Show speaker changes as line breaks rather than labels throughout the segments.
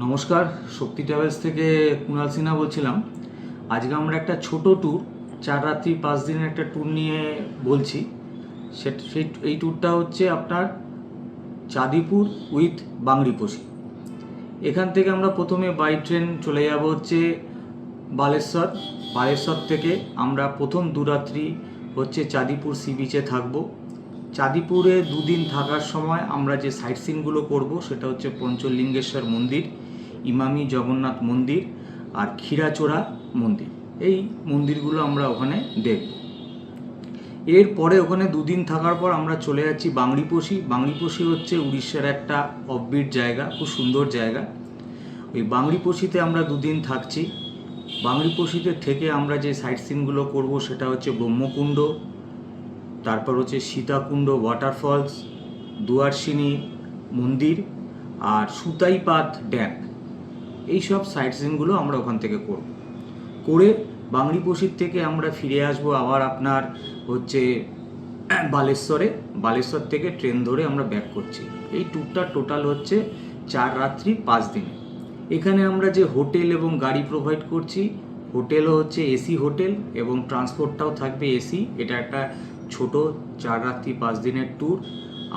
নমস্কার, শক্তি ট্রাভেলস থেকে কুণাল সিনহা বলছিলাম। আজকে আমরা একটা ছোট ট্যুর 4 রাত্রি 5 দিনের একটা ট্যুর নিয়ে বলছি। এই ট্যুরটা হচ্ছে আপনার চাঁদিপুর উইথ বাংরিপোশি। এখান থেকে আমরা প্রথমে বাই ট্রেন চলে যাব হচ্ছে বালেশ্বর। বালেশ্বর থেকে আমরা প্রথম 2 রাত্রি হচ্ছে চাঁদিপুর সি বিচে থাকবো। চাঁদিপুরে 2 দিন থাকার সময় আমরা যে সাইট সিনগুলো করবো সেটা হচ্ছে পঞ্চলিঙ্গেশ্বর মন্দির, ইমামি জগন্নাথ মন্দির আর ক্ষীরাচোরা মন্দির। এই মন্দিরগুলো আমরা ওখানে দেখব। এরপরে ওখানে 2 দিন থাকার পর আমরা চলে যাচ্ছি বাংরিপোশি। বাংরিপোশি হচ্ছে উড়িষ্যার একটা অফবিট জায়গা, খুব সুন্দর জায়গা। ওই বাংরিপোশিতে আমরা 2 দিন থাকছি। বাংরিপোশিতে থেকে আমরা যে সাইট সিনগুলো করবো সেটা হচ্ছে ব্রহ্মকুণ্ড, তারপর হচ্ছে সীতাকুণ্ড ওয়াটারফলস, দুয়ারসিনী মন্দির আর সুতাইপাত ড্যাম। এইসব সাইট সিনগুলো আমরা ওখান থেকে করে বাংরিপোশির থেকে আমরা ফিরে আসব আবার আপনার হচ্ছে বালেশ্বরে। বালেশ্বর থেকে ট্রেন ধরে আমরা ব্যাক করছি। এই ট্যুরটা টোটাল হচ্ছে 4 রাত্রি 5 দিন। এখানে আমরা যে হোটেল এবং গাড়ি প্রোভাইড করছি, হোটেলও হচ্ছে এসি হোটেল এবং ট্রান্সপোর্টটাও থাকবে এসি। এটা একটা ছোট 4 রাত্রি 5 দিনের ট্যুর।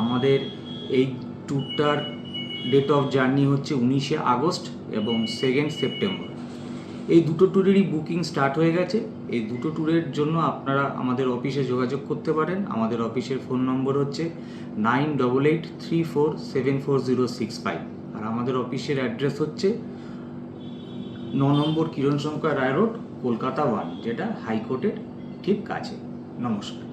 আমাদের এই ট্যুরটার ডেট অফ জার্নি হচ্ছে 19শে আগস্ট এবং 2 সেপ্টেম্বর। এই দুটো ট্যুরেরই বুকিং স্টার্ট হয়ে গেছে। এই দুটো ট্যুরের জন্য আপনারা আমাদের অফিসে যোগাযোগ করতে পারেন। আমাদের অফিসের ফোন নম্বর হচ্ছে 9883474065 আর আমাদের অফিসের অ্যাড্রেস হচ্ছে 9 নম্বর কিরণ শঙ্কর রায় রোড, কলকাতা 1, যেটা হাইকোর্টের ঠিক কাছে। নমস্কার।